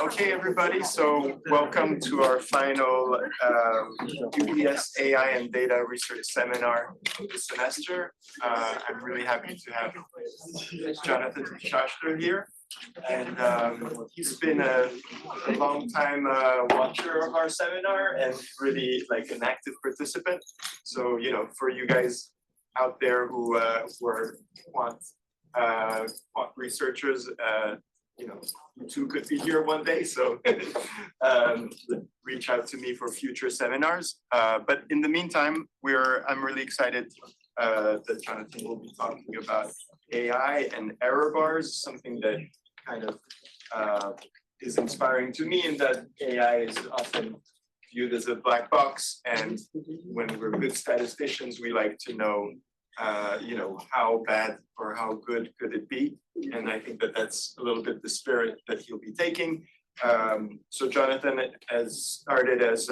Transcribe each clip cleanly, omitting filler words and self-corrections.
Okay, everybody, so welcome to our final UPS AI and Data Research Seminar this semester. I'm really happy to have Jonathan Schachter here. And he's been a long time watcher of our seminar and really like an active participant. So, you know, for you guys out there who are quant researchers, you know, you too could be here one day. So reach out to me for future seminars. But in the meantime, I'm really excited that Jonathan will be talking about AI and error bars, something that kind of is inspiring to me in that AI is often viewed as a black box, and when we're good statisticians, we like to know, you know, how bad or how good could it be, and I think that that's a little bit the spirit that he'll be taking. So Jonathan has started as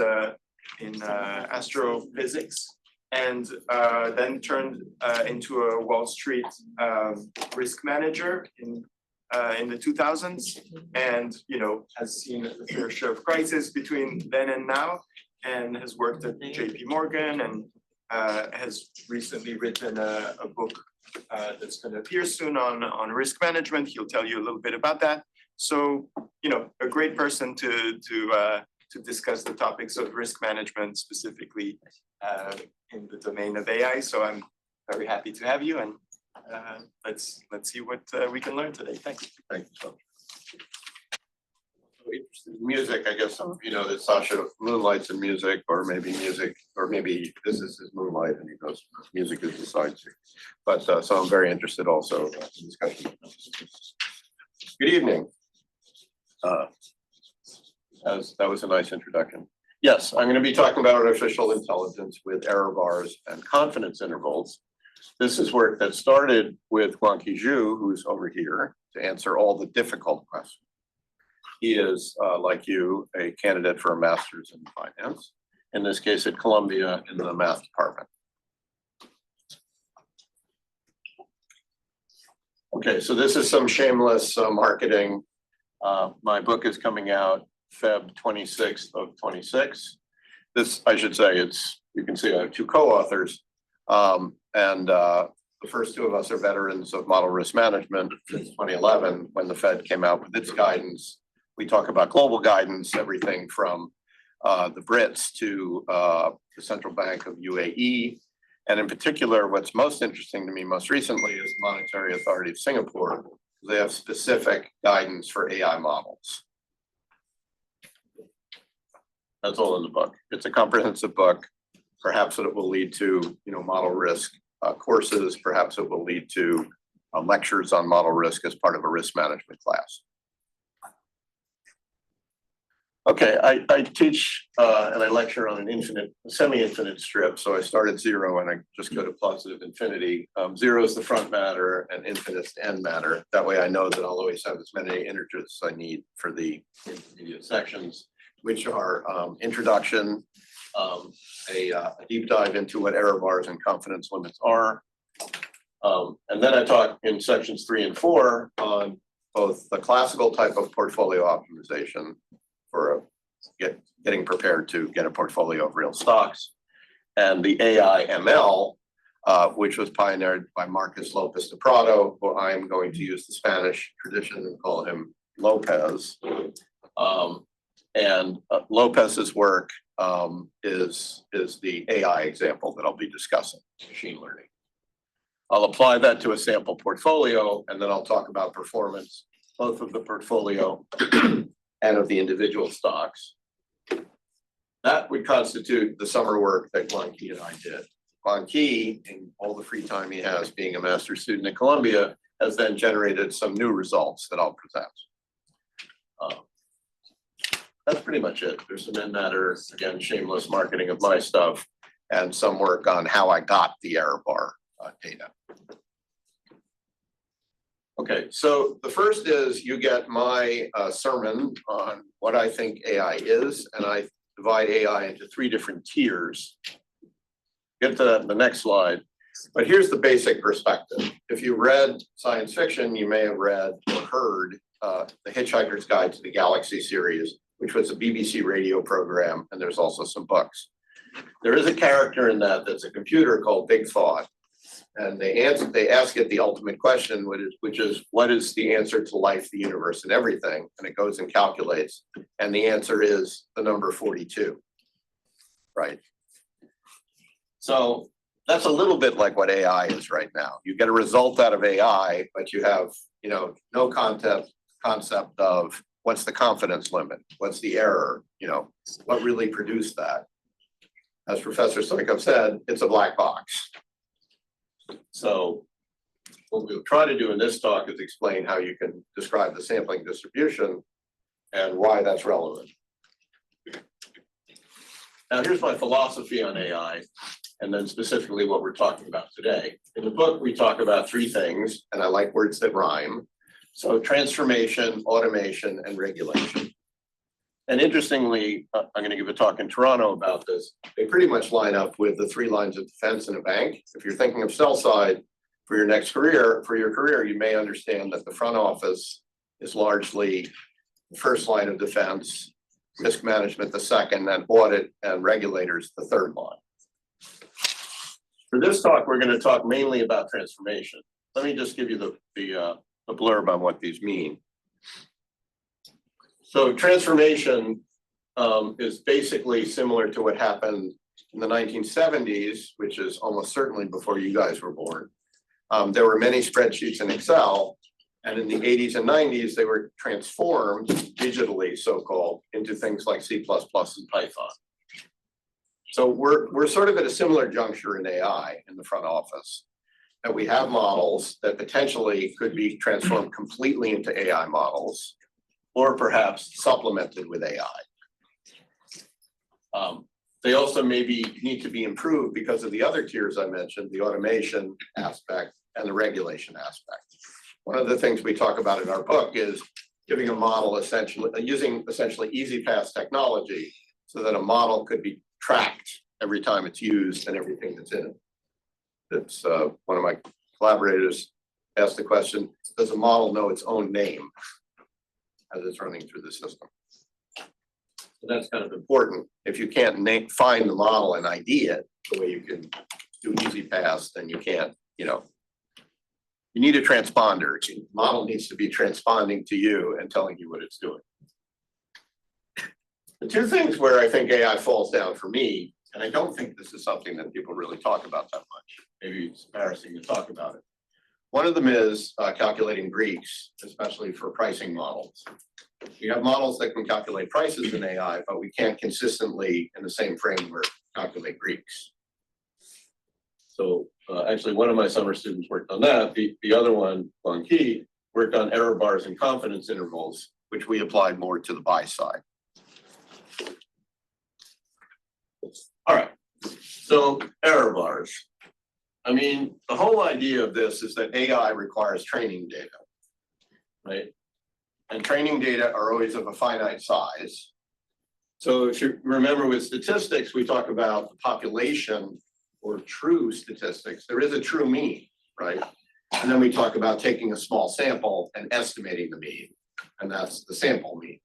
in astrophysics, and then turned into a Wall Street risk manager in the 2000s, and you know, has seen a fair share of crisis between then and now, and has worked at JP Morgan, and has recently written a book that's going to appear soon on risk management. He'll tell you a little bit about that. So, you know, a great person to discuss the topics of risk management, specifically in the domain of AI. So I'm very happy to have you, and let's see what we can learn today. Thanks. Thank you so much. So interested in music, I guess, you know, that Sasha moonlights in music, or maybe this is his moonlight and he goes, music is his side chick. But so I'm very interested also in discussion. Good evening. That was a nice introduction. Yes, I'm going to be talking about artificial intelligence with error bars and confidence intervals. This is work that started with Guangqi Zhu, who's over here, to answer all the difficult questions. He is, like you, a candidate for a master's in finance, in this case at Columbia in the math department. Okay, so this is some shameless marketing. My book is coming out Feb 26th of 26. This, I should say, you can see I have two co-authors. The first two of us are veterans of model risk management since 2011, when the Fed came out with its guidance. We talk about global guidance, everything from the Brits to the Central Bank of UAE. And in particular, what's most interesting to me most recently is the Monetary Authority of Singapore. They have specific guidance for AI models. That's all in the book. It's a comprehensive book. Perhaps it will lead to, you know, model risk courses. Perhaps it will lead to lectures on model risk as part of a risk management class. Okay, I teach and I lecture on an semi-infinite strip. So I start at 0 and I just go to positive infinity. 0 is the front matter and infinite is the end matter. That way I know that I'll always have as many integers as I need for the intermediate sections, which are introduction, a deep dive into what error bars and confidence limits are. And then I talk in sections 3 and 4 on both the classical type of portfolio optimization for getting prepared to get a portfolio of real stocks, and the AI ML, which was pioneered by Marcus Lopez de Prado, who I'm going to use the Spanish tradition and call him Lopez. And Lopez's work is the AI example that I'll be discussing, machine learning. I'll apply that to a sample portfolio, and then I'll talk about performance, both of the portfolio and of the individual stocks. That would constitute the summer work that Guangqi and I did. Guangqi, in all the free time he has being a master's student at Columbia, has then generated some new results that I'll present. That's pretty much it. There's some in matter, again, shameless marketing of my stuff, and some work on how I got the error bar data. Okay, so the first is you get my sermon on what I think AI is, and I divide AI into 3 different tiers. Get to that in the next slide. But here's the basic perspective. If you read science fiction, you may have read or heard The Hitchhiker's Guide to the Galaxy series, which was a BBC radio program, and there's also some books. There is a character in that that's a computer called Big Thought, and they ask it the ultimate question, which is what is the answer to life, the universe, and everything? And it goes and calculates, and the answer is the number 42, right? So that's a little bit like what AI is right now. You get a result out of AI, but you have, no concept of what's the confidence limit, what's the error, what really produced that. As Professor Stoikov said, it's a black box. So what we'll try to do in this talk is explain how you can describe the sampling distribution and why that's relevant. Now, here's my philosophy on AI, and then specifically what we're talking about today. In the book, we talk about three things, and I like words that rhyme. So transformation, automation, and regulation. And interestingly, I'm going to give a talk in Toronto about this. They pretty much line up with the three lines of defense in a bank. If you're thinking of sell side for your next career, you may understand that the front office is largely the first line of defense, risk management the second, and audit and regulators the third line. For this talk, we're going to talk mainly about transformation. Let me just give you the blurb on what these mean. So transformation is basically similar to what happened in the 1970s, which is almost certainly before you guys were born. There were many spreadsheets in Excel, and in the 80s and 90s, they were transformed digitally, so-called, into things like C++ and Python. So we're sort of at a similar juncture in AI in the front office, that we have models that potentially could be transformed completely into AI models, or perhaps supplemented with AI. They also maybe need to be improved because of the other tiers I mentioned, the automation aspect and the regulation aspect. One of the things we talk about in our book is giving a model using essentially easy pass technology so that a model could be tracked every time it's used and everything that's in it. It's one of my collaborators asked the question, does a model know its own name as it's running through the system? So that's kind of important. If you can't find the model and ID it the way you can do easy pass, then you can't, you need a transponder. The model needs to be transponding to you and telling you what it's doing. The two things where I think AI falls down for me, and I don't think this is something that people really talk about that much. Maybe it's embarrassing to talk about it. One of them is calculating Greeks, especially for pricing models. We have models that can calculate prices in AI, but we can't consistently, in the same framework, calculate Greeks. So actually, one of my summer students worked on that. The other one, Wang Qi, worked on error bars and confidence intervals, which we applied more to the buy side. All right, so error bars. I mean, the whole idea of this is that AI requires training data, right? And training data are always of a finite size. So if you remember with statistics, we talk about the population or true statistics. There is a true mean, right? And then we talk about taking a small sample and estimating the mean, and that's the sample mean,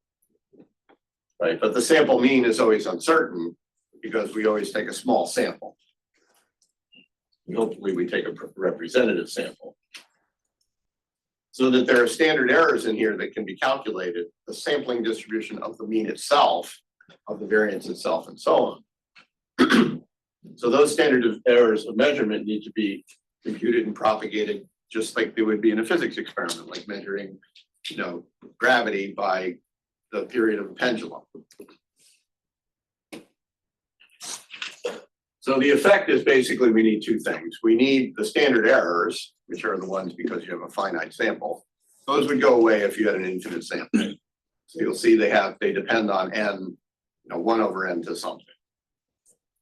right? But the sample mean is always uncertain because we always take a small sample. Hopefully we take a representative sample. So that there are standard errors in here that can be calculated, the sampling distribution of the mean itself, of the variance itself, and so on. So those standard errors of measurement need to be computed and propagated just like they would be in a physics experiment, like measuring, gravity by the period of a pendulum. So the effect is basically we need two things. We need the standard errors, which are the ones because you have a finite sample. Those would go away if you had an infinite sample. So you'll see they depend on n, 1 over n to something.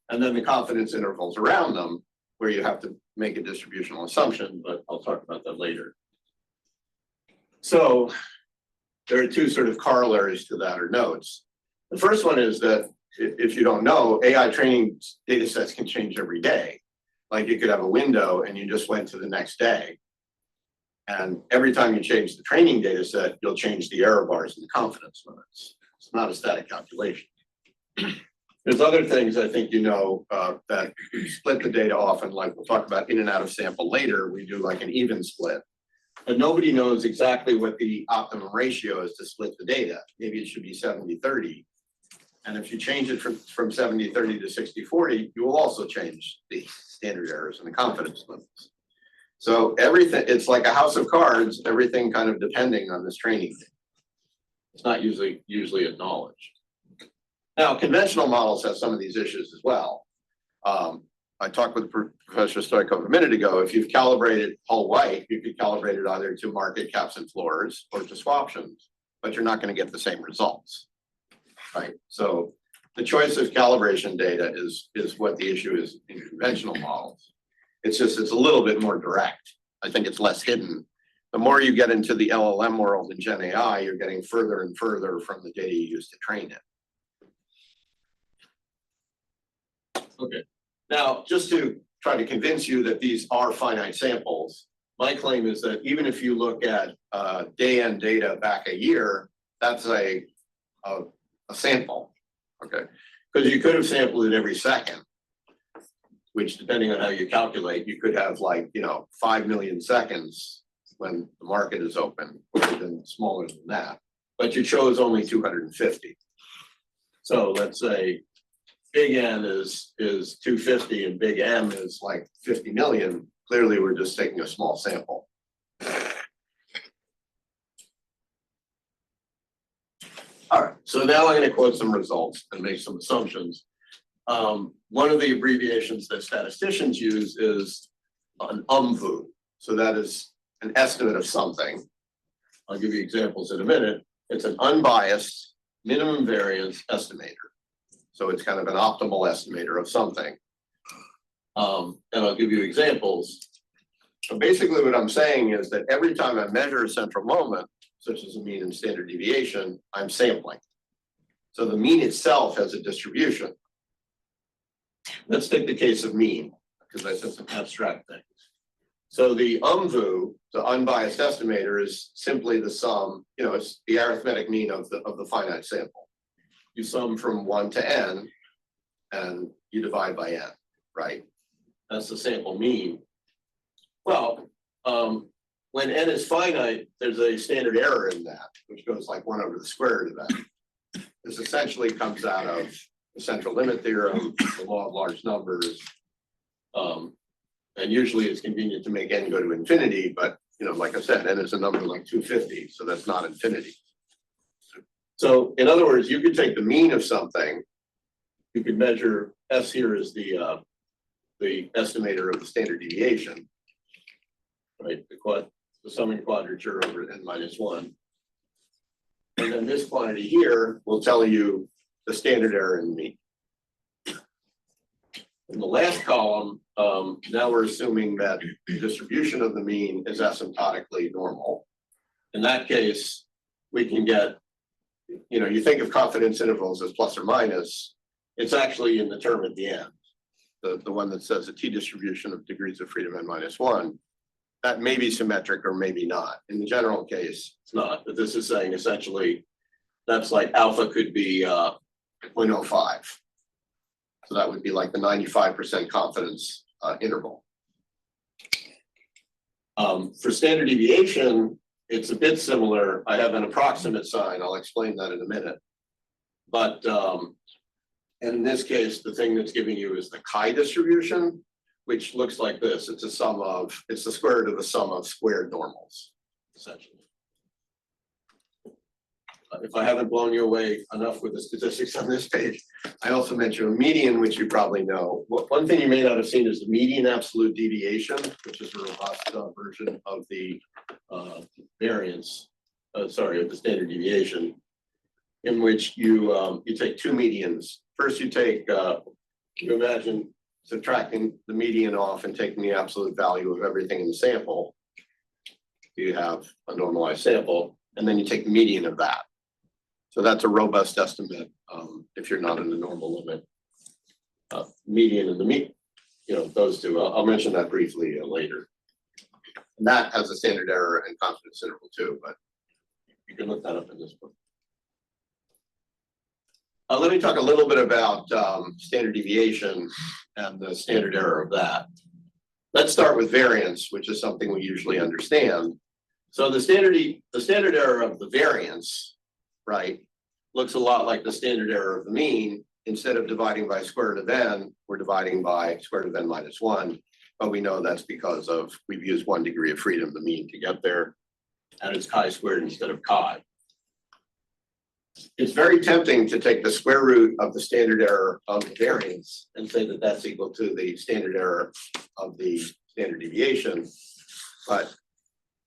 And then the confidence intervals around them, where you have to make a distributional assumption, but I'll talk about that later. So there are two sort of corollaries to that, or notes. The first one is that if you don't know, AI training data sets can change every day. like you could have a window and you just went to the next day. And every time you change the training data set, you'll change the error bars and the confidence limits. It's not a static calculation. There's other things I think you know that we split the data often, like we'll talk about in and out of sample later. We do like an even split. But nobody knows exactly what the optimum ratio is to split the data. Maybe it should be 70-30. And if you change it from 70-30 to 60-40, you will also change the standard errors and the confidence limits. So everything, it's like a house of cards, everything kind of depending on this training data. It's not usually acknowledged. Now, conventional models have some of these issues as well. I talked with Professor Stoikov a minute ago. If you've calibrated whole white, you could calibrate it either to market caps and floors or to swaptions, but you're not going to get the same results, right? So the choice of calibration data is what the issue is in conventional models. It's just, it's a little bit more direct. I think it's less hidden. The more you get into the LLM world in GenAI, you're getting further and further from the data you use to train it. Okay, now just to try to convince you that these are finite samples, my claim is that even if you look at day-end data back a year, that's a sample, okay? Because you could have sampled it every second, which depending on how you calculate, you could have like, 5 million seconds when the market is open, or even smaller than that, but you chose only 250. So let's say big N is 250 and big M is like 50 million. Clearly, we're just taking a small sample. All right, so now I'm going to quote some results and make some assumptions. One of the abbreviations that statisticians use is an UMVU. So that is an estimate of something. I'll give you examples in a minute. It's an unbiased minimum variance estimator. So it's kind of an optimal estimator of something. And I'll give you examples. So basically what I'm saying is that every time I measure a central moment, such as a mean and standard deviation, I'm sampling. So the mean itself has a distribution. Let's take the case of mean, because I said some abstract things. So the UMVU, the unbiased estimator, is simply the sum, it's the arithmetic mean of the finite sample. You sum from 1 to n, and you divide by n, right? That's the sample mean. Well, when n is finite, there's a standard error in that, which goes like 1 over the square root of n. This essentially comes out of the central limit theorem, the law of large numbers. And usually it's convenient to make n go to infinity, but like I said, n is a number like 250, so that's not infinity. So in other words, you could take the mean of something, you could measure, S here is the estimator of the standard deviation, right? The summing quadrature over n minus 1. And then this quantity here will tell you the standard error in the mean. In the last column, now we're assuming that the distribution of the mean is asymptotically normal. In that case, we can get, you think of confidence intervals as plus or minus, it's actually in the term at the end. The one that says a t-distribution of degrees of freedom n minus 1, that may be symmetric or maybe not. In the general case, it's not, but this is saying essentially that's like alpha could be 0.05. So that would be like the 95% confidence interval. For standard deviation, it's a bit similar. I have an approximate sign. I'll explain that in a minute. But in this case, the thing that's giving you is the chi distribution, which looks like this. It's the square root of the sum of squared normals, essentially. If I haven't blown you away enough with the statistics on this page, I also mentioned a median, which you probably know. One thing you may not have seen is the median absolute deviation, which is a robust version of the variance, of the standard deviation, in which you take two medians. First, you take, you imagine subtracting the median off and taking the absolute value of everything in the sample. You have a normalized sample, and then you take the median of that. So that's a robust estimate if you're not in the normal limit. Median of the mean. those two. I'll mention that briefly later. And that has a standard error and confidence interval too, but you can look that up in this book. Let me talk a little bit about standard deviation and the standard error of that. Let's start with variance, which is something we usually understand. So the standard error of the variance, right, looks a lot like the standard error of the mean. Instead of dividing by square root of n, we're dividing by square root of n minus 1. But we know that's because we've used 1 degree of freedom, the mean, to get there. And it's chi-squared instead of chi. It's very tempting to take the square root of the standard error of the variance and say that that's equal to the standard error of the standard deviation. But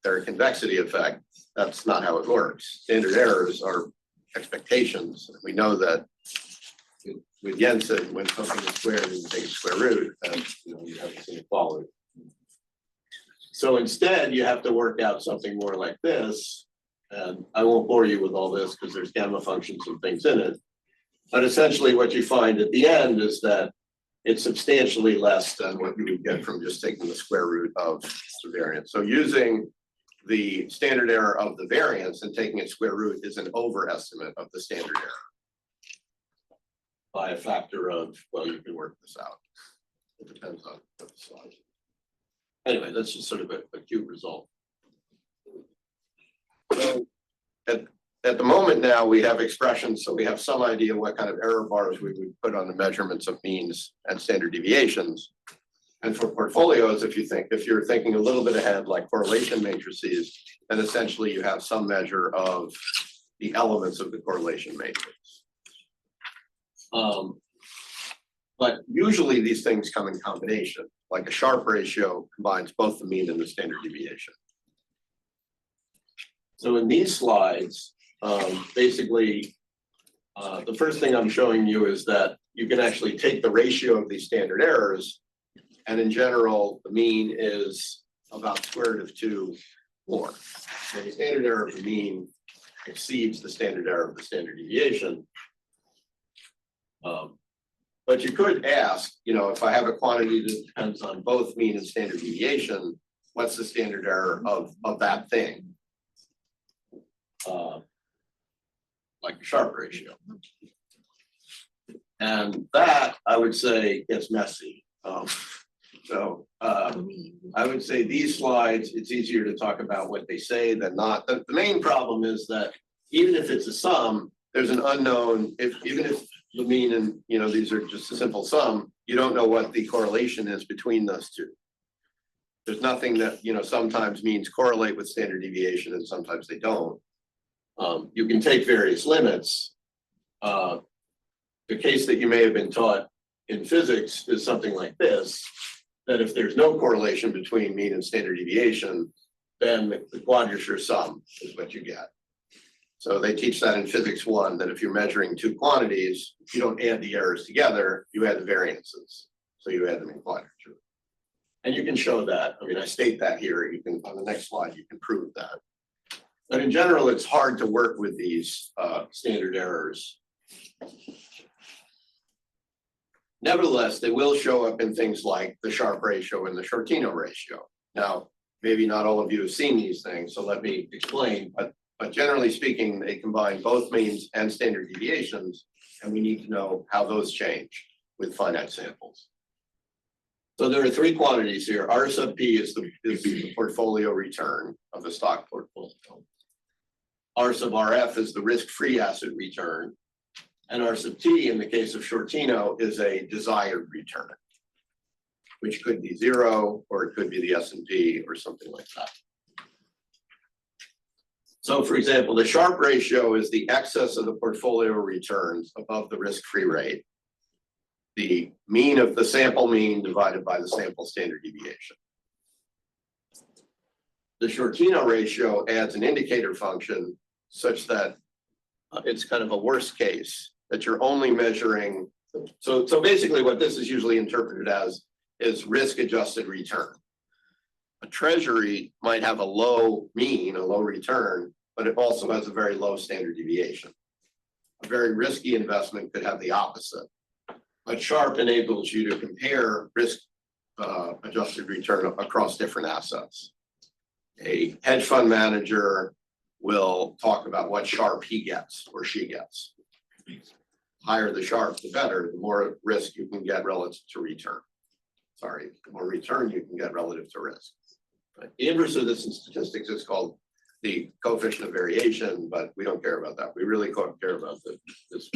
they're a convexity effect. That's not how it works. Standard errors are expectations. We know that with Jensen, when something is squared and you take a square root, you have this inequality. So instead, you have to work out something more like this. And I won't bore you with all this because there's gamma functions and things in it. But essentially what you find at the end is that it's substantially less than what you would get from just taking the square root of the variance. So using the standard error of the variance and taking its square root is an overestimate of the standard error by a factor of, well, you can work this out. It depends on what the slide is. Anyway, that's just sort of a cute result. So at the moment now, we have expressions, so we have some idea what kind of error bars we would put on the measurements of means and standard deviations. And for portfolios, if you're thinking a little bit ahead, like correlation matrices, then essentially you have some measure of the elements of the correlation matrix. But usually these things come in combination, like a Sharpe ratio combines both the mean and the standard deviation. So in these slides, basically, the first thing I'm showing you is that you can actually take the ratio of these standard errors, and in general, the mean is about square root of 2 more. So the standard error of the mean exceeds the standard error of the standard deviation. But you could ask, if I have a quantity that depends on both mean and standard deviation, what's the standard error of that thing? Like a Sharpe ratio. And that, I would say, gets messy. I would say these slides, it's easier to talk about what they say than not. The main problem is that even if it's a sum, there's an unknown, even if the mean and, these are just a simple sum, you don't know what the correlation is between those two. There's nothing that, sometimes means correlate with standard deviation and sometimes they don't. You can take various limits. The case that you may have been taught in physics is something like this, that if there's no correlation between mean and standard deviation, then the quadrature sum is what you get. So they teach that in physics 1, that if you're measuring two quantities, you don't add the errors together, you add the variances. So you add them in quadrature. And you can show that. I mean, I state that here. You can, on the next slide, you can prove that. But in general, it's hard to work with these standard errors. Nevertheless, they will show up in things like the Sharpe ratio and the Shortino ratio. Now, maybe not all of you have seen these things, so let me explain. But generally speaking, they combine both means and standard deviations, and we need to know how those change with finite samples. So there are 3 quantities here. R sub P is the portfolio return of the stock portfolio. R sub RF is the risk-free asset return. And R sub T, in the case of Shortino, is a desired return, which could be 0, or it could be the S&P or something like that. So for example, the Sharpe ratio is the excess of the portfolio returns above the risk-free rate. The mean of the sample mean divided by the sample standard deviation. The Shortino ratio adds an indicator function such that it's kind of a worst case, that you're only measuring. So basically what this is usually interpreted as is risk-adjusted return. A treasury might have a low mean, a low return, but it also has a very low standard deviation. A very risky investment could have the opposite. But Sharpe enables you to compare risk adjusted return across different assets. A hedge fund manager will talk about what Sharpe he gets or she gets. Higher the Sharpe, the better, the more risk you can get relative to return. Sorry, the more return you can get relative to risk. Right? The inverse of this in statistics is called the coefficient of variation, but we don't care about that. We really care about this.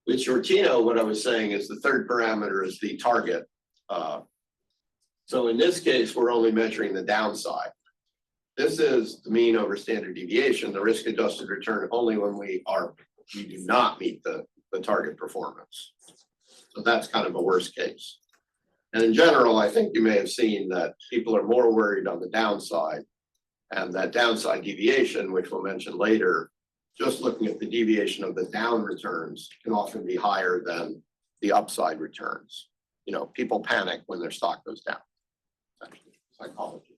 With Shortino, what I was saying is the third parameter is the target. So in this case, we're only measuring the downside. This is the mean over standard deviation, the risk adjusted return only when we do not meet the target performance. So that's kind of a worst case. And in general, I think you may have seen that people are more worried on the downside, and that downside deviation, which we'll mention later, just looking at the deviation of the down returns can often be higher than the upside returns. You know, people panic when their stock goes down. Actually, psychology.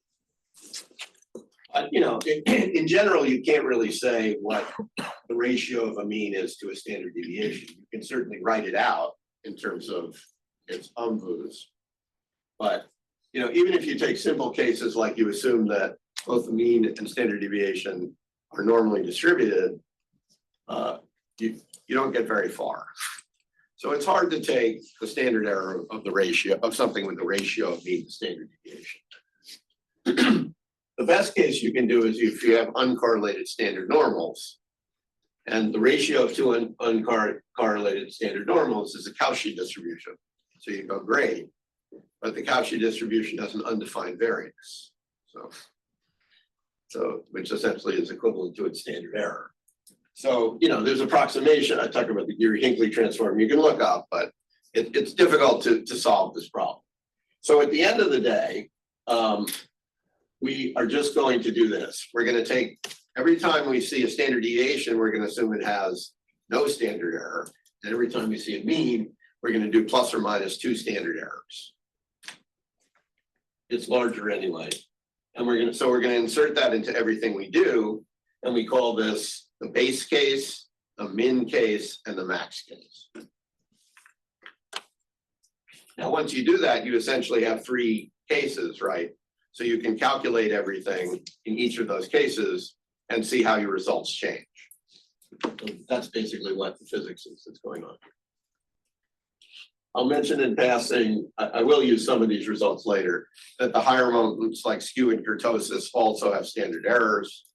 You know, in general, you can't really say what the ratio of a mean is to a standard deviation. You can certainly write it out in terms of its umvus. But, you know, even if you take simple cases like you assume that both the mean and standard deviation are normally distributed, you don't get very far. So it's hard to take the standard error of the ratio of something with the ratio of mean to standard deviation. The best case you can do is if you have uncorrelated standard normals, and the ratio of two uncorrelated standard normals is a Cauchy distribution. So you go great, but the Cauchy distribution has an undefined variance. So which essentially is equivalent to its standard error. So, you know, there's approximation. I talk about the Geary-Hinckley transform you can look up, but it's difficult to solve this problem. So at the end of the day, we are just going to do this. We're going to take, every time we see a standard deviation, we're going to assume it has no standard error. And every time we see a mean, we're going to do plus or minus 2 standard errors. It's larger anyway. And we're going to insert that into everything we do. And we call this the base case, the min case, and the max case. Now, once you do that, you essentially have 3 cases, right? So you can calculate everything in each of those cases and see how your results change. So that's basically what the physics is that's going on here. I'll mention in passing, I will use some of these results later, that the higher moments like skew and kurtosis also have standard errors.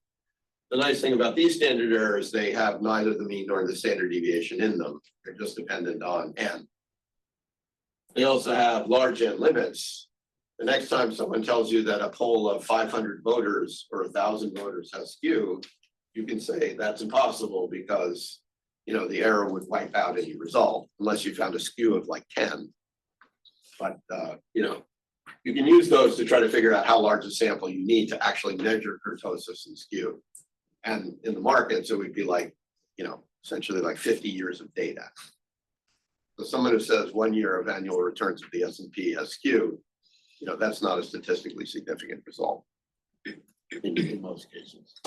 The nice thing about these standard errors, they have neither the mean nor the standard deviation in them. They're just dependent on n. They also have large n limits. The next time someone tells you that a poll of 500 voters or 1,000 voters has skew, you can say that's impossible because, you know, the error would wipe out any result unless you found a skew of like 10. But, you know, you can use those to try to figure out how large a sample you need to actually measure kurtosis and skew. And in the markets, it would be like, you know, essentially like 50 years of data. So someone who says 1 year of annual returns of the S&P has skew, you know, that's not a statistically significant result in most cases.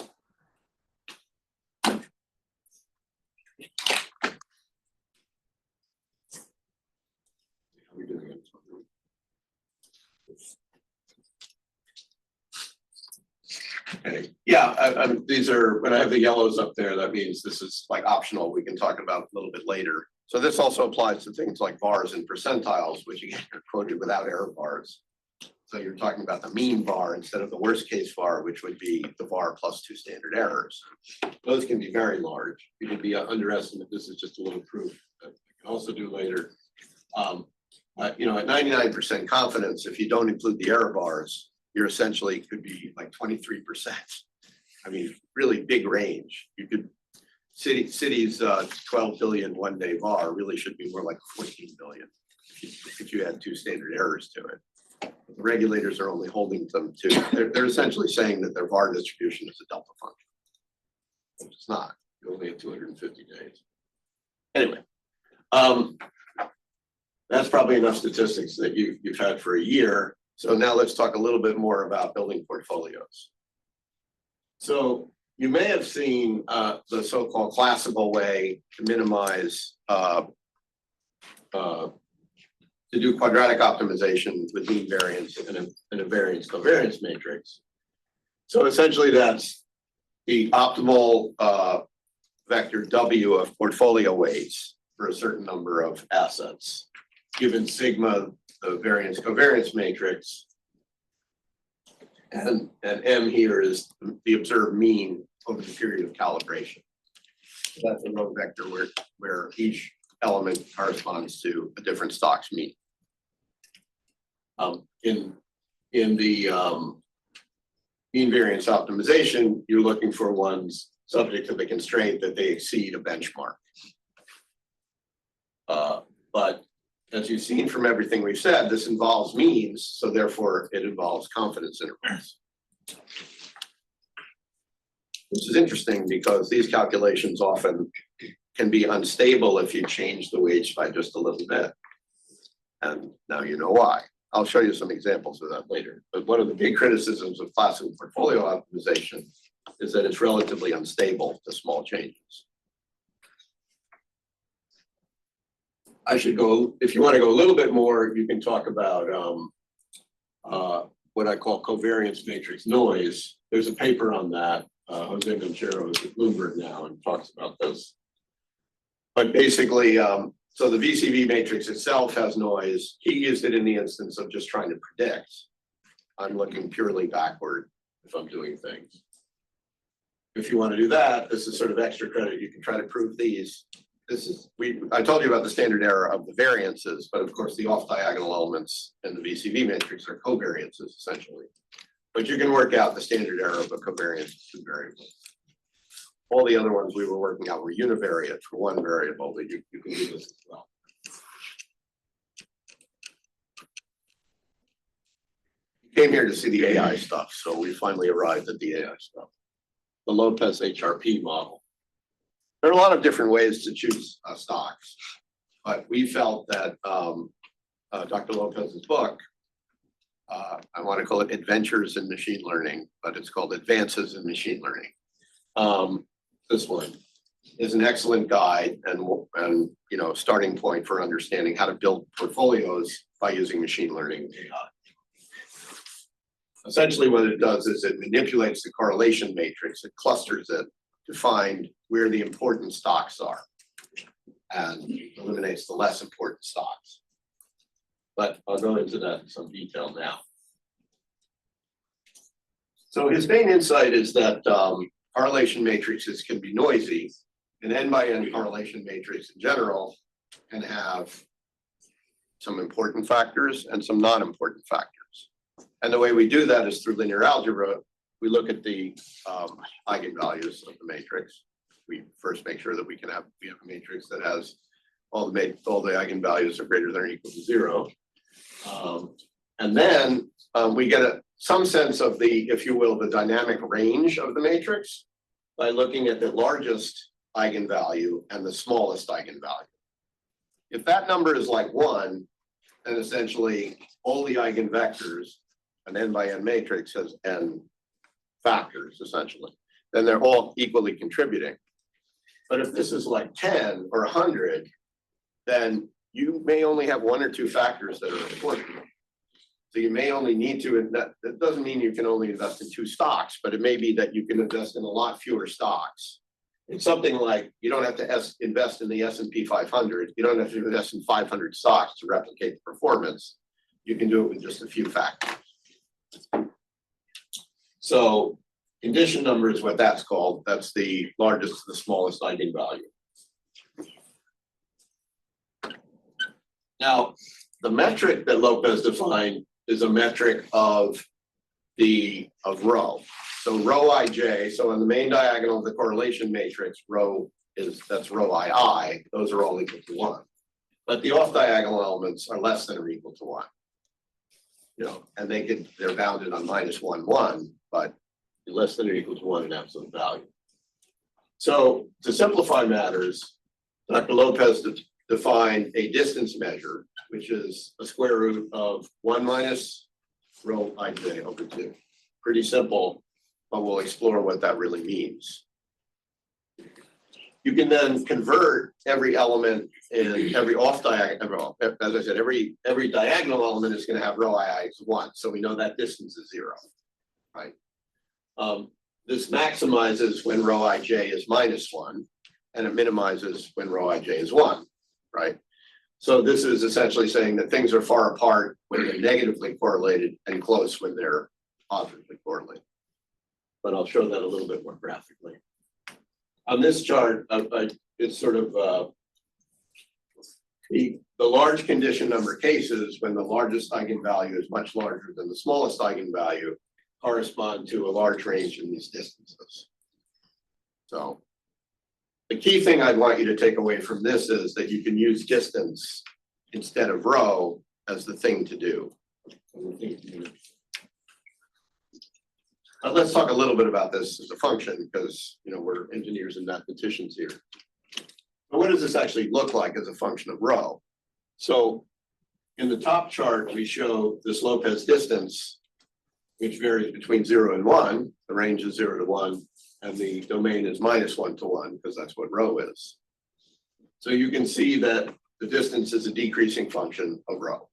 Okay. Yeah, these are, when I have the yellows up there, that means this is like optional. We can talk about a little bit later. So this also applies to things like vars and percentiles, which again are quoted without error bars. So you're talking about the mean var instead of the worst case var, which would be the var plus 2 standard errors. Those can be very large. You can be underestimate. This is just a little proof that I can also do later. You know, at 99% confidence, if you don't include the error bars, you're essentially could be like 23%. I mean, really big range. You could, Citi's 12 billion one-day var really should be more like 14 billion if you had 2 standard errors to it. The regulators are only holding them to, they're essentially saying that their var distribution is a delta function. It's not, you only have 250 days. Anyway, that's probably enough statistics that you've had for a year. So now let's talk a little bit more about building portfolios. So you may have seen the so-called classical way to minimize to do quadratic optimization with mean variance in a variance covariance matrix. So essentially that's the optimal vector W of portfolio weights for a certain number of assets, given sigma, the variance covariance matrix, and M here is the observed mean over the period of calibration. So that's a row vector where each element corresponds to a different stock's mean. In the mean variance optimization, you're looking for ones subject to the constraint that they exceed a benchmark. But as you've seen from everything we've said, this involves means, so therefore it involves confidence intervals. Which is interesting because these calculations often can be unstable if you change the weights by just a little bit. And now you know why. I'll show you some examples of that later. But one of the big criticisms of classical portfolio optimization is that it's relatively unstable to small changes. I should go, if you want to go a little bit more, you can talk about what I call covariance matrix noise. There's a paper on that. Jose Venchero is at Bloomberg now and talks about this. But basically, so the VCV matrix itself has noise. He used it in the instance of just trying to predict. I'm looking purely backward if I'm doing things. If you want to do that, this is sort of extra credit. You can try to prove these. This is, I told you about the standard error of the variances, but of course the off-diagonal elements in the VCV matrix are covariances essentially. But you can work out the standard error of a covariance of two variables. All the other ones we were working out were univariate for one variable, but you can do this as well. You came here to see the AI stuff, so we finally arrived at the AI stuff. The Lopez HRP model. There are a lot of different ways to choose stocks, but we felt that Dr. Lopez's book, I want to call it Adventures in Machine Learning, but it's called Advances in Machine Learning. This one is an excellent guide and starting point for understanding how to build portfolios by using machine learning AI. Essentially what it does is it manipulates the correlation matrix, it clusters it to find where the important stocks are and eliminates the less important stocks. But I'll go into that in some detail now. So his main insight is that correlation matrices can be noisy. An n by n correlation matrix in general can have some important factors and some non-important factors. And the way we do that is through linear algebra. We look at the eigenvalues of the matrix. We first make sure that we have a matrix that has all the eigenvalues are greater than or equal to 0. And then we get some sense of the, if you will, the dynamic range of the matrix by looking at the largest eigenvalue and the smallest eigenvalue. If that number is like 1, then essentially all the eigenvectors, an n by n matrix has n factors essentially, then they're all equally contributing. But if this is like 10 or 100, then you may only have 1 or 2 factors that are important. So you may only need to, that doesn't mean you can only invest in 2 stocks, but it may be that you can invest in a lot fewer stocks. It's something like you don't have to invest in the S&P 500. You don't have to invest in 500 stocks to replicate the performance. You can do it with just a few factors. So condition number is what that's called. That's the largest to the smallest eigenvalue. Now, the metric that Lopez defined is a metric of rho. So rho ij, so on the main diagonal of the correlation matrix, that's rho ii, those are all equal to 1. But the off diagonal elements are less than or equal to 1. And they're bounded on -1, 1, but less than or equal to 1 in absolute value. So to simplify matters, Dr. Lopez defined a distance measure, which is a square root of 1 minus rho ij over 2. Pretty simple, but we'll explore what that really means. you can then convert every element and every off diagonal, as I said, every diagonal element is going to have row I is 1. So we know that distance is 0, right? This maximizes when row ij is -1, and it minimizes when row ij is 1, right? So this is essentially saying that things are far apart when they're negatively correlated and close when they're positively correlated. But I'll show that a little bit more graphically. On this chart, it's sort of the large condition number cases when the largest eigenvalue is much larger than the smallest eigenvalue correspond to a large range in these distances. So the key thing I'd want you to take away from this is that you can use distance instead of row as the thing to do. Let's talk a little bit about this as a function because we're engineers and mathematicians here. But what does this actually look like as a function of row? So in the top chart, we show this Lopez distance, which varies between 0 and 1. The range is 0 to 1, and the domain is -1 to 1 because that's what row is. So you can see that the distance is a decreasing function of row,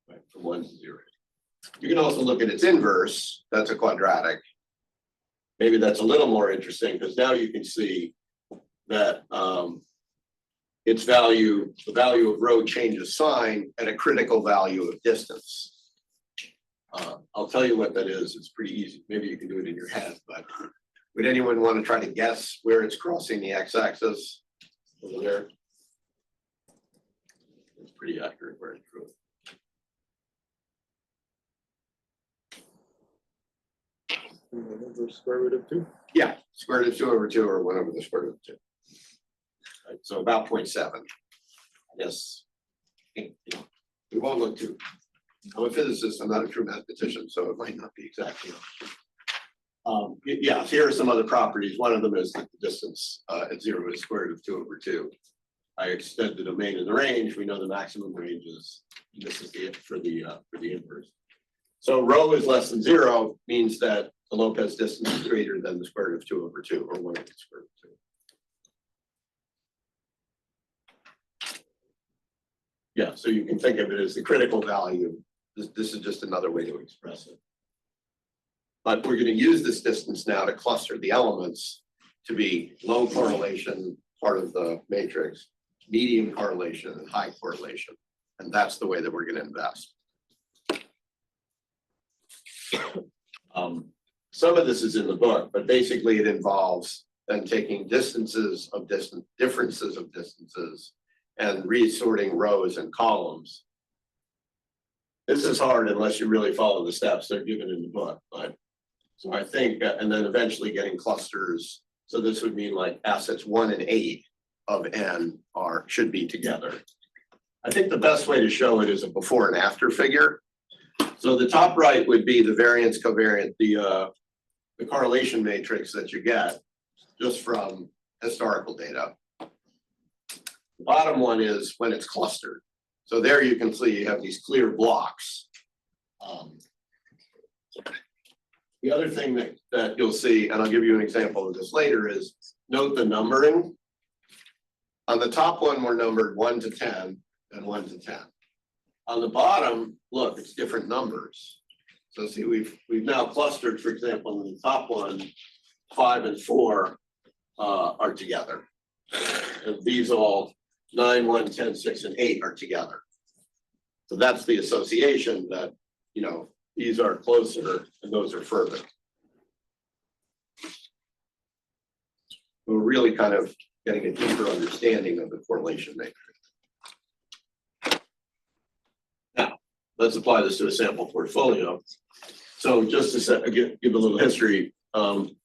right, from 1 to 0. You can also look at its inverse. That's a quadratic. Maybe that's a little more interesting because now you can see that its value, the value of row changes sign at a critical value of distance. I'll tell you what that is. It's pretty easy. Maybe you can do it in your head, but would anyone want to try to guess where it's crossing the x-axis? Over there. It's pretty accurate where it's going. Over square root of 2? Yeah, square root of 2 over 2 or 1 over the square root of 2. Right, so about 0.7. Yes. We won't look too. I'm a physicist, I'm not a true mathematician, so it might not be exactly. Yeah, here are some other properties. One of them is that the distance at 0 is square root of 2 over 2. I extend the domain and the range. We know the maximum range is, this is the for the inverse. So rho is less than 0 means that the Lopez distance is greater than the square root of 2 over 2, or 1 over the square root of 2. Yeah, so you can think of it as the critical value. This is just another way to express it. But we're going to use this distance now to cluster the elements to be low correlation, part of the matrix, medium correlation, and high correlation. And that's the way that we're going to invest. Some of this is in the book, but basically it involves then taking differences of distances, and resorting rows and columns. This is hard unless you really follow the steps they're given in the book. But so I think, and then eventually getting clusters. So this would mean like assets 1 and 8 of n should be together. I think the best way to show it is a before and after figure. So the top right would be the variance covariant, the correlation matrix that you get just from historical data. The bottom one is when it's clustered. So there you can see you have these clear blocks. The other thing that you'll see, and I'll give you an example of this later, is note the numbering. On the top one, we're numbered 1 to 10 and 1 to 10. On the bottom, look, it's different numbers. So see, we've now clustered, for example, in the top one, 5 and 4 are together. And these all 9, 1, 10, 6, and 8 are together. So that's the association that, these are closer and those are further. We're really kind of getting a deeper understanding of the correlation matrix. Now, let's apply this to a sample portfolio. So just to give a little history, I'm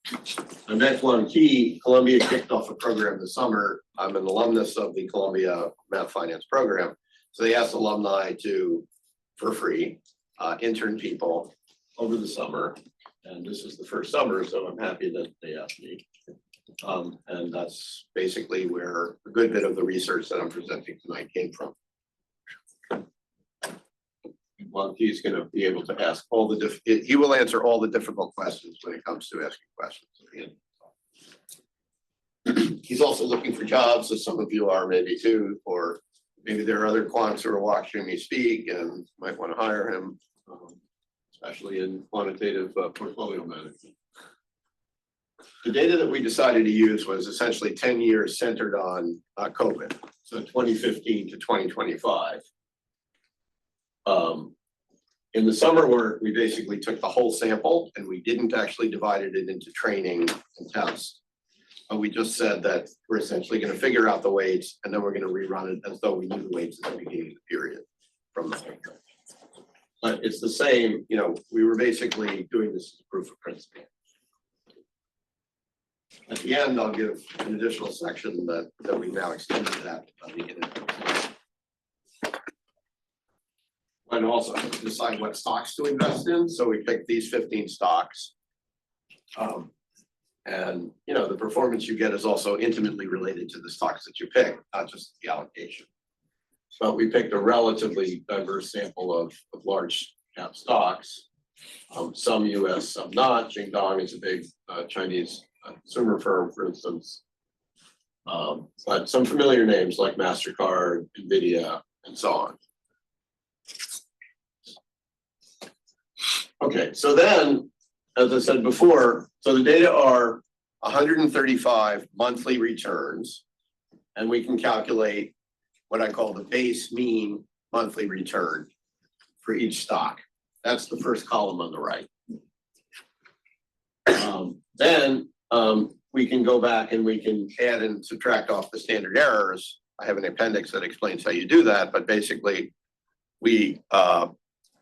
at Key. Columbia kicked off a program this summer. I'm an alumnus of the Columbia Math Finance program. So they asked alumni to, for free, intern people over the summer. And this is the first summer, so I'm happy that they asked me. And that's basically where a good bit of the research that I'm presenting tonight came from. He's going to be able to ask all the he will answer all the difficult questions when it comes to asking questions at the He's also looking for jobs, as some of you are maybe too, or maybe there are other quants who are watching me speak and might want to hire him, especially in quantitative portfolio management. The data that we decided to use was essentially 10 years centered on COVID, so 2015 to 2025. In the summer work, we basically took the whole sample and we didn't actually divide it into training and test. We just said that we're essentially going to figure out the weights and then we're going to rerun it as though we knew the weights at the beginning of the period from the spectrum. But it's the same, you know, we were basically doing this as a proof of principle. At the end, I'll give an additional section that we now extended that on the internet. And also decide what stocks to invest in. So we picked these 15 stocks. And you know, the performance you get is also intimately related to the stocks that you pick, not just the allocation. But we picked a relatively diverse sample of large cap stocks, some US, some not. Jingdong is a big Chinese consumer firm, for instance. But some familiar names like MasterCard, NVIDIA, and so on. Okay, so then, as I said before, so the data are 135 monthly returns, and we can calculate what I call the base mean monthly return for each stock. That's the first column on the right. Then we can go back and we can add and subtract off the standard errors. I have an appendix that explains how you do that, but basically we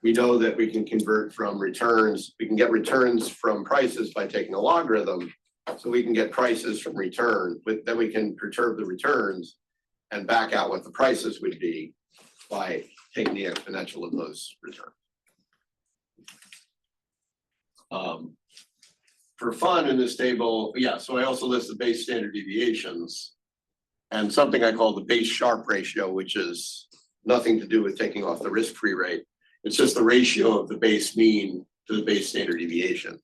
know that we can convert from returns. We can get returns from prices by taking a logarithm. So we can get prices from return, but then we can perturb the returns and back out what the prices would be by taking the exponential of those returns. For fun in this table, yeah, so I also list the base standard deviations and something I call the base Sharpe ratio, which is nothing to do with taking off the risk-free rate. It's just the ratio of the base mean to the base standard deviation.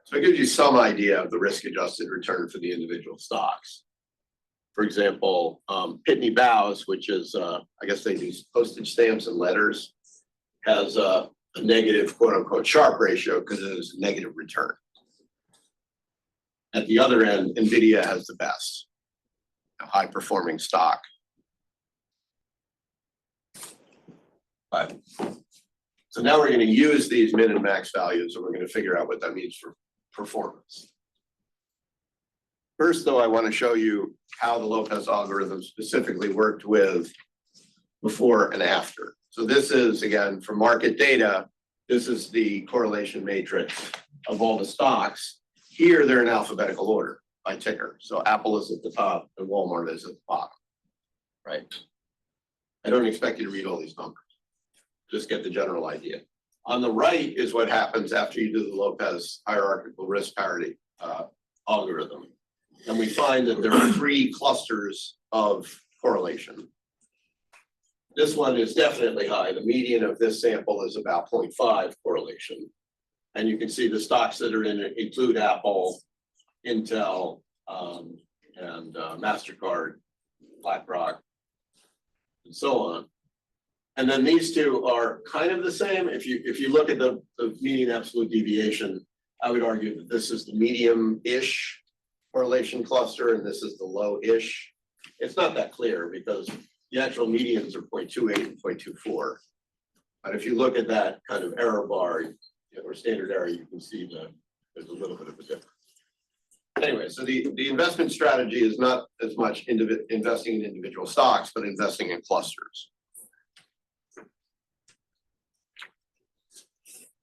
So it gives you some idea of the risk-adjusted return for the individual stocks. For example, Pitney Bowes, which is, I guess they use postage stamps and letters, has a negative quote-unquote Sharpe ratio because it is a negative return. At the other end, NVIDIA has the best, a high-performing stock. So now we're going to use these min and max values and we're going to figure out what that means for performance. First, though, I want to show you how the Lopez algorithm specifically worked with before and after. So this is, again, from market data, this is the correlation matrix of all the stocks. Here, they're in alphabetical order by ticker. So Apple is at the top and Walmart is at the bottom, right? I don't expect you to read all these numbers. Just get the general idea. On the right is what happens after you do the Lopez hierarchical risk parity algorithm. And we find that there are 3 clusters of correlation. This one is definitely high. The median of this sample is about 0.5 correlation. And you can see the stocks that are in it include Apple, Intel, and MasterCard, BlackRock, and so on. And then these two are kind of the same. If you look at the median absolute deviation, I would argue that this is the medium-ish correlation cluster and this is the low-ish. It's not that clear because the actual medians are 0.28 and 0.24. But if you look at that kind of error bar or standard error, you can see that there's a little bit of a difference. Anyway, so the investment strategy is not as much investing in individual stocks, but investing in clusters.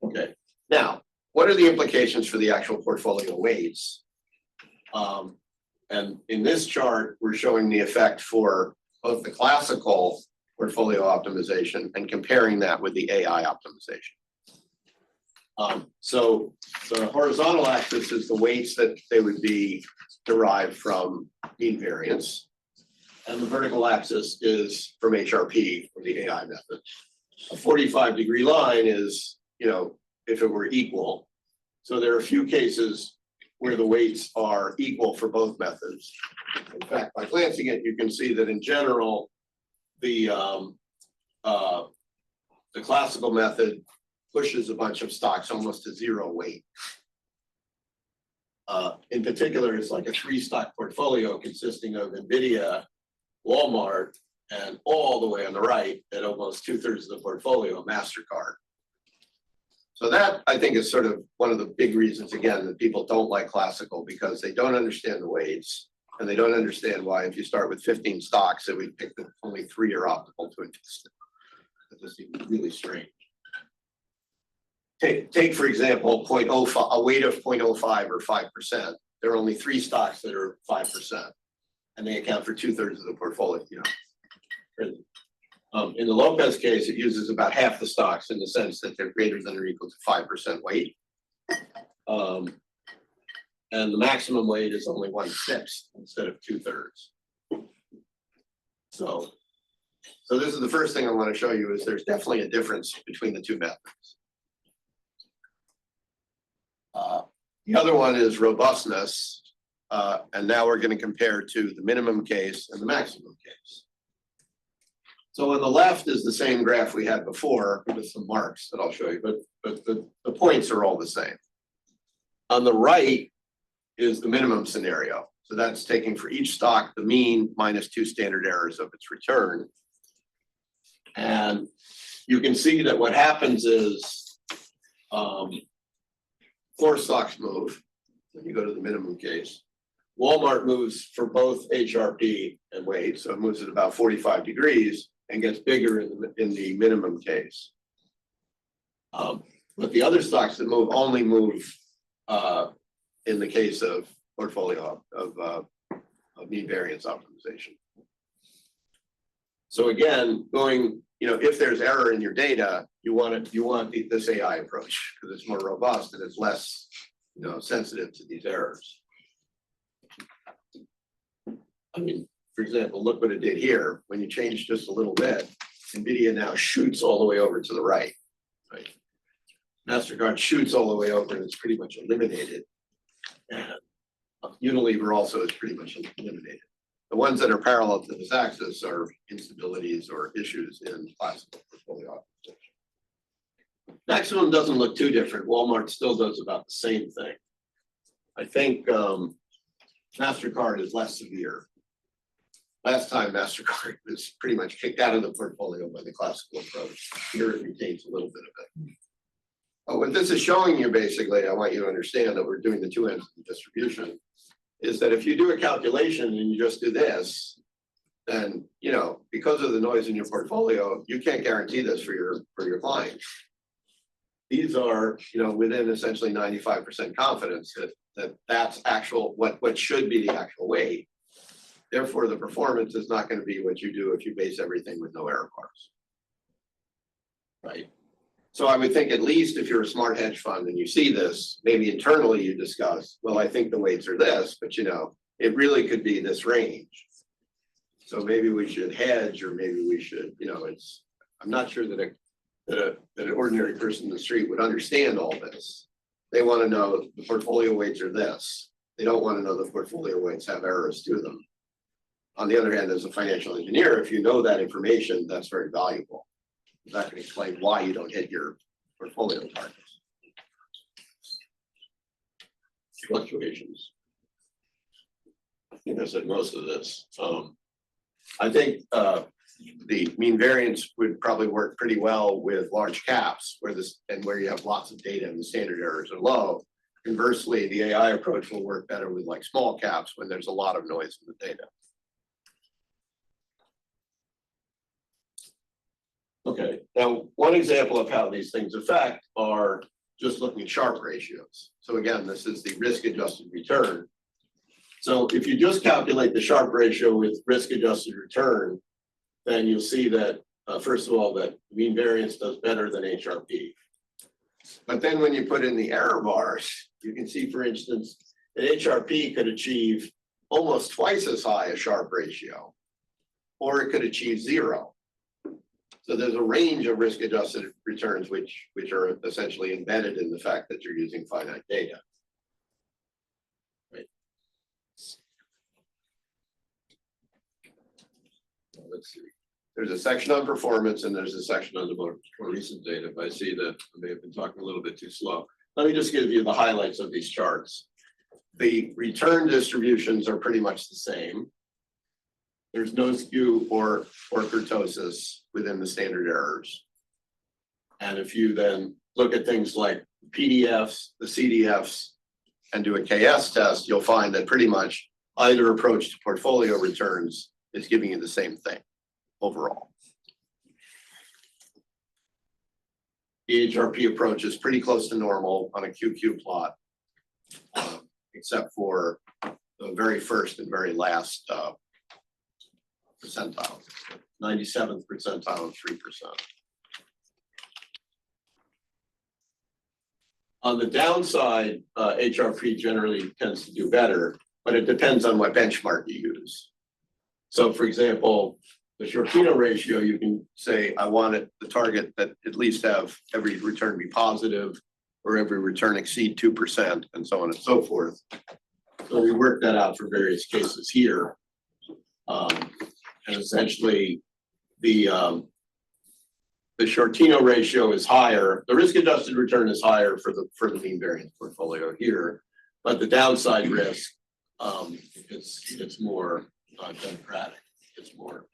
Okay, now, what are the implications for the actual portfolio weights? And in this chart, we're showing the effect for both the classical portfolio optimization and comparing that with the AI optimization. So the horizontal axis is the weights that they would be derived from mean variance. And the vertical axis is from HRP, or the AI method. A 45-degree line is, you know, if it were equal. So there are a few cases where the weights are equal for both methods. In fact, by glancing at it, you can see that in general, the classical method pushes a bunch of stocks almost to zero weight. In particular, it's like a 3-stock portfolio consisting of NVIDIA, Walmart, and all the way on the right at almost 2/3 of the portfolio, MasterCard. So that, I think, is sort of one of the big reasons, again, that people don't like classical, because they don't understand the weights, and they don't understand why if you start with 15 stocks that we pick that only 3 are optimal to invest in. That just seems really strange. Take for example, 0.05, a weight of 0.05 or 5%. There are only 3 stocks that are 5%, and they account for 2/3 of the portfolio. In the Lopez case, it uses about half the stocks in the sense that they're greater than or equal to 5% weight. And the maximum weight is only 1/6 instead of 2/3. So this is the first thing I want to show you, is there's definitely a difference between the two methods. The other one is robustness. And now we're going to compare to the minimum case and the maximum case. So on the left is the same graph we had before with some marks that I'll show you, but the points are all the same. On the right is the minimum scenario. So that's taking for each stock the mean minus 2 standard errors of its return. And you can see that what happens is 4 stocks move when you go to the minimum case. Walmart moves for both HRP and weight, so it moves at about 45 degrees and gets bigger in the minimum case. But the other stocks that move only move in the case of portfolio of mean variance optimization. So again, if there's error in your data, you want this AI approach because it's more robust and it's less sensitive to these errors. I mean, for example, look what it did here. When you change just a little bit, NVIDIA now shoots all the way over to the right. MasterCard shoots all the way over and it's pretty much eliminated. And Unilever also is pretty much eliminated. The ones that are parallel to this axis are instabilities or issues in classical portfolio optimization. Maximum doesn't look too different. Walmart still does about the same thing. I think MasterCard is less severe. Last time MasterCard was pretty much kicked out of the portfolio by the classical approach. Here it retains a little bit of it. What this is showing you, basically, I want you to understand that we're doing the 2 ends of the distribution, is that if you do a calculation and you just do this, then because of the noise in your portfolio, you can't guarantee this for your clients. These are within essentially 95% confidence that's actual what should be the actual weight. Therefore, the performance is not going to be what you do if you base everything with no error bars. Right? So I would think at least if you're a smart hedge fund and you see this, maybe internally you discuss, well, I think the weights are this, but it really could be this range. So maybe we should hedge, or maybe we should, I'm not sure that an ordinary person in the street would understand all this. They want to know the portfolio weights are this. They don't want to know the portfolio weights have errors to them. On the other hand, as a financial engineer, if you know that information, that's very valuable. That can explain why you don't hit your portfolio targets. Fluctuations. I think I said most of this. I think the mean variance would probably work pretty well with large caps where you have lots of data and the standard errors are low. Conversely, the AI approach will work better with like small caps when there's a lot of noise in the data. Okay, now one example of how these things affect are just looking at Sharpe ratios. So again, this is the risk-adjusted return. So if you just calculate the Sharpe ratio with risk-adjusted return, then you'll see that, first of all, that mean variance does better than HRP. But then when you put in the error bars, you can see, for instance, that HRP could achieve almost twice as high a Sharpe ratio, or it could achieve 0. So there's a range of risk-adjusted returns which are essentially embedded in the fact that you're using finite data. let's see. There's a section on performance and there's a section on the more recent data. If I see that I may have been talking a little bit too slow. Let me just give you the highlights of these charts. The return distributions are pretty much the same. There's no skew or kurtosis within the standard errors. And if you then look at things like PDFs, the CDFs, and do a KS test, you'll find that pretty much either approach to portfolio returns is giving you the same thing overall. The HRP approach is pretty close to normal on a QQ plot, except for the very first and very last percentile, 97th percentile and 3%. On the downside, HRP generally tends to do better, but it depends on what benchmark you use. So for example, the Shortino ratio, you can say, I want it, the target that at least have every return be positive or every return exceed 2% and so on and so forth. So we worked that out for various cases here. And essentially the Shortino ratio is higher. The risk adjusted return is higher for the mean variance portfolio here, but the downside risk, it's more democratic. It's more.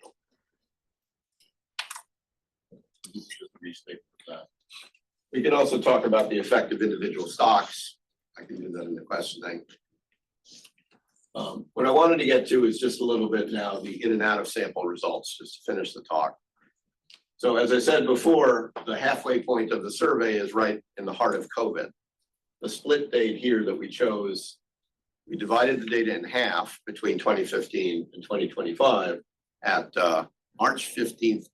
This is just a restatement of that. We can also talk about the effect of individual stocks. I can do that in the questioning. What I wanted to get to is just a little bit now the in and out of sample results, just to finish the talk. So as I said before, the halfway point of the survey is right in the heart of COVID. The split date here that we chose, we divided the data in half between 2015 and 2025 at March 15th,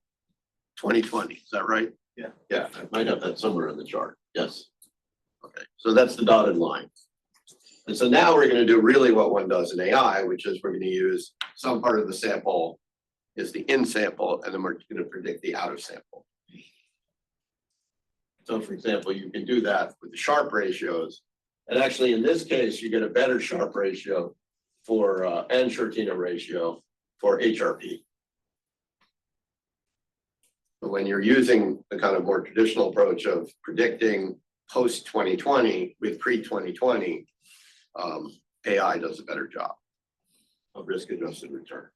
2020. Is that right? Yeah. Yeah, I might have that somewhere in the chart. Yes. Okay, so that's the dotted line. And so now we're going to do really what one does in AI, which is we're going to use some part of the sample is the in sample, and then we're going to predict the out of sample. So for example, you can do that with the Sharpe ratios. And actually in this case, you get a better Sharpe ratio for and Shortino ratio for HRP. But when you're using the kind of more traditional approach of predicting post 2020 with pre 2020, AI does a better job of risk adjusted return.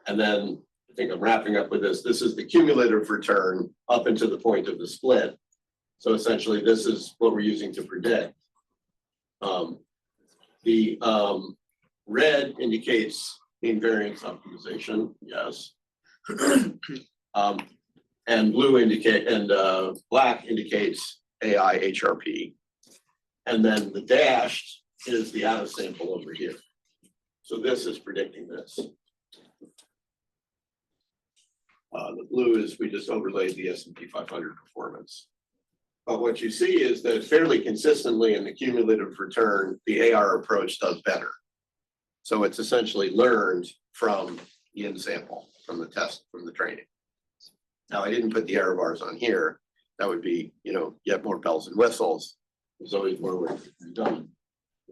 And then I think I'm wrapping up with this. This is the cumulative return up into the point of the split. So essentially, this is what we're using to predict. The red indicates mean variance optimization, yes. And blue indicate and black indicates AI HRP. And then the dashed is the out of sample over here. So this is predicting this. The blue is we just overlaid the S&P 500 performance. But what you see is that fairly consistently in the cumulative return, the AR approach does better. So it's essentially learned from the in sample, from the test, from the training. Now I didn't put the error bars on here. That would be, yet more bells and whistles. There's always more work to be done.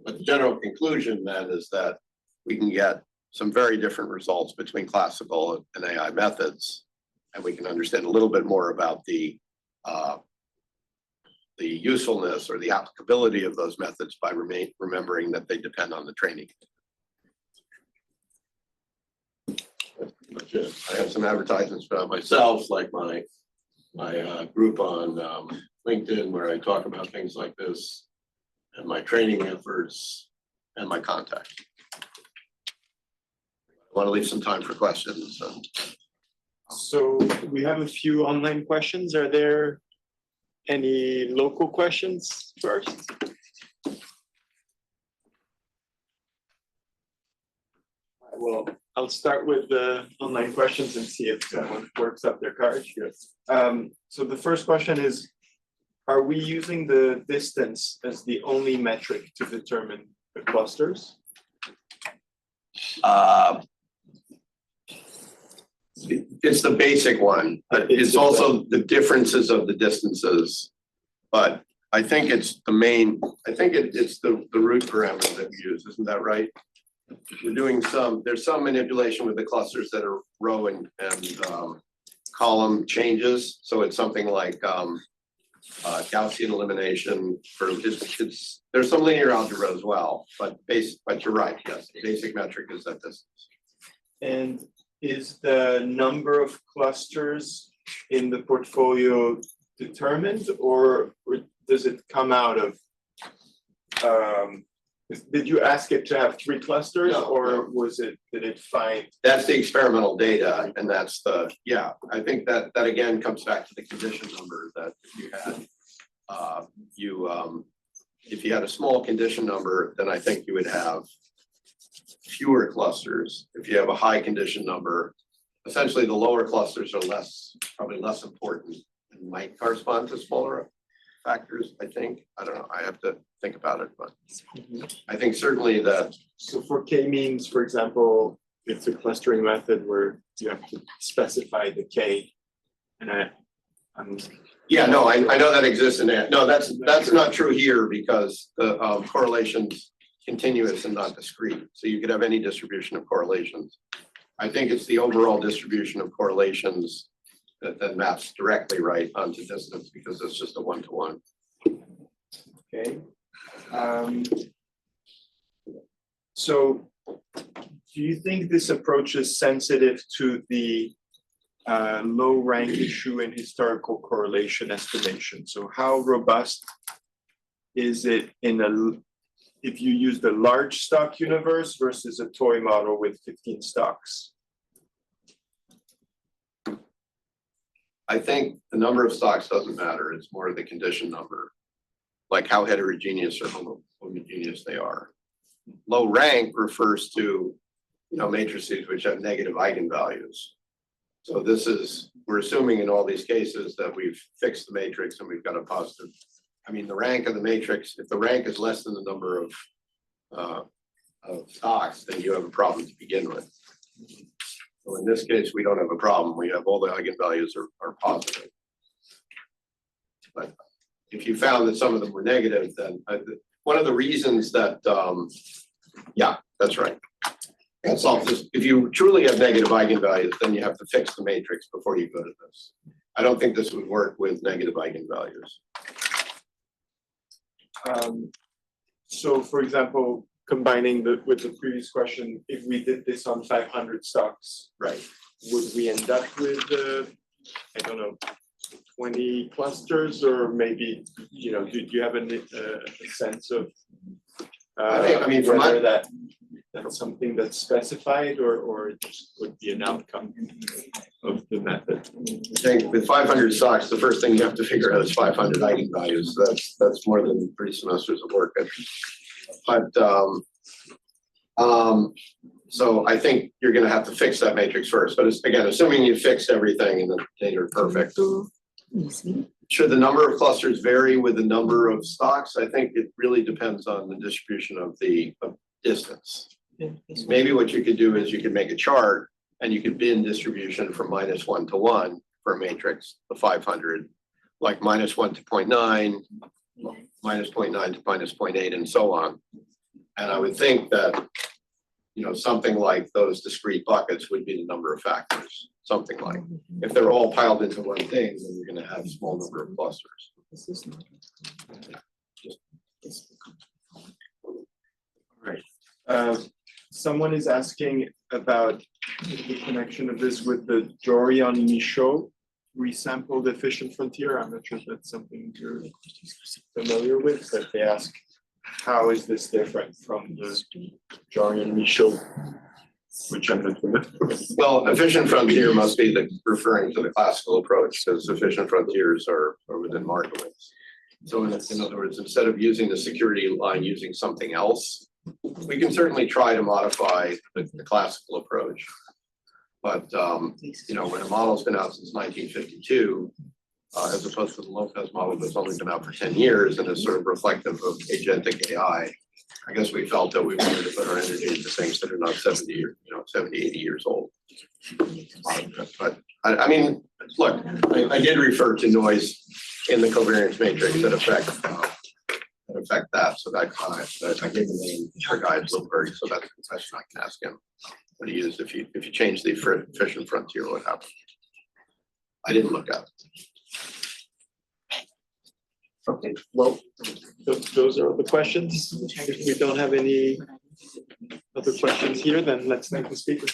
But the general conclusion then is that we can get some very different results between classical and AI methods. And we can understand a little bit more about the usefulness or the applicability of those methods by remembering that they depend on the training. That's pretty much it. I have some advertisements about myself, like my group on LinkedIn, where I talk about things like this, and my training efforts, and my contact. I want to leave some time for questions. So we have a few online questions. Are there any local questions first? Well, I'll start with the online questions and see if someone works up their card. Yes. So the first question is, are we using the distance as the only metric to determine the clusters? It's the basic one, but it's also the differences of the distances. But I think it's the main, I think it's the root parameter that we use, isn't that right? we're doing there's some manipulation with the clusters that are row and column changes. So it's something like Gaussian elimination for there's some linear algebra as well, but you're right, yes, the basic metric is that distance. And is the number of clusters in the portfolio determined, or does it come out of, did you ask it to have 3 clusters, No, or did it find? That's the experimental data, and that's I think that again comes back to the condition number that you had. If you had a small condition number, then I think you would have fewer clusters. If you have a high condition number, essentially the lower clusters are probably less important and might correspond to smaller factors, I think. I don't know, I have to think about it, but I think certainly that. So for k-means, for example, it's a clustering method where you have to specify the k, and Yeah, no, I know that exists in that. No, that's not true here because the correlation's continuous and not discrete. So you could have any distribution of correlations. I think it's the overall distribution of correlations that maps directly right onto distance because it's just a one-to-one. Okay. So do you think this approach is sensitive to the low rank issue in historical correlation estimation? So how robust is it if you use the large stock universe versus a toy model with 15 stocks? I think the number of stocks doesn't matter. It's more the condition number, like how heterogeneous or homogeneous they are. Low rank refers to, matrices which have negative eigenvalues. So we're assuming in all these cases that we've fixed the matrix and we've got a positive. I mean, the rank of the matrix, if the rank is less than the number of stocks, then you have a problem to begin with. So in this case, we don't have a problem. We have all the eigenvalues are positive. But if you found that some of them were negative, then one of the reasons that, yeah, that's right. That's all. If you truly have negative eigenvalues, then you have to fix the matrix before you go to this. I don't think this would work with negative eigenvalues. So for example, combining with the previous question, if we did this on 500 stocks, right, would we end up with, I don't know, 20 clusters, or maybe, do you have a sense of whether that's something that's specified or it just would be an outcome of the method? I think with 500 stocks, the first thing you have to figure out is 500 eigenvalues. That's more than 3 semesters of work. But so I think you're going to have to fix that matrix first. But again, assuming you fixed everything and the data are perfect. Should the number of clusters vary with the number of stocks? I think it really depends on the distribution of the distance. Maybe what you could do is you could make a chart and you could bin distribution from -1 to 1 for a matrix, the 500, like -1 to 0.9, -0.9 to -0.8, and so on. And I would think that, something like those discrete buckets would be the number of factors, something like. If they're all piled into one thing, then you're going to have a small number of clusters. All right. Someone is asking about the connection of this with the Jorion-Michaud resampled efficient frontier. I'm not sure if that's something you're familiar with, but they ask, how is this different from the Jorion-Michaud, which I'm not familiar with? Well, efficient frontier must be referring to the classical approach, because efficient frontiers are within Markowitz. So in other words, instead of using the security line, using something else, we can certainly try to modify the classical approach. But when a model's been out since 1952, as opposed to the Lopez model that's only been out for 10 years and is sort of reflective of agentic AI, I guess we felt that we wanted to put our energy into things that are not 70 or 80 years old. But I mean, look, I did refer to noise in the covariance matrix that affect affect that, so that kind of, I gave the name our guy Bloomberg, so that's a question I can ask him. What he used, if you change the efficient frontier, what happens? I didn't look at it. Okay, well, those are all the questions. If we don't have any other questions here, then let's thank the speaker.